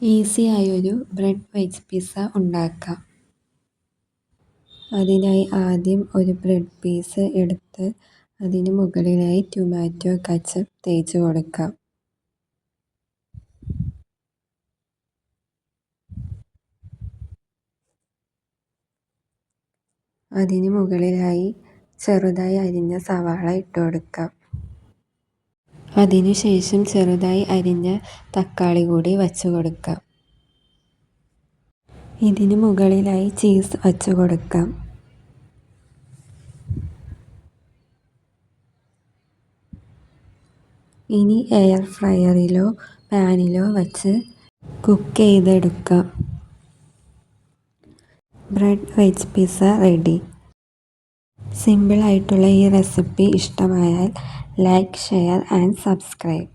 Easy ആയൊരു bread veg pizza ഉണ്ടാക്കാം. അതിനായി ആദ്യം ഒരു ബ്രെഡ് പീസ് എടുത്ത് അതിന് മുകളിലായി ടൊമാറ്റോ കെച്ചപ്പ് തേച്ച് കൊടുക്കാം. അതിന് മുകളിലായി ചെറുതായി അരിഞ്ഞ സവാള ഇട്ട് കൊടുക്കാം. അതിനുശേഷം ചെറുതായി അരിഞ്ഞ തക്കാളി കൂടി വച്ചു കൊടുക്കാം. ഇതിന് മുകളിലായി ചീസ് വച്ചു കൊടുക്കാം. ഇനി എയർ ഫ്രയറിലോ പാനിലോ വച്ച് കുക്ക് ചെയ്തെടുക്കാം. Bread veg pizza ready. സിമ്പിളായിട്ടുള്ള ഈ റെസിപ്പി ഇഷ്ടമായാൽ ലൈക്ക്, ഷെയർ ആൻഡ് സബ്സ്ക്രൈബ്.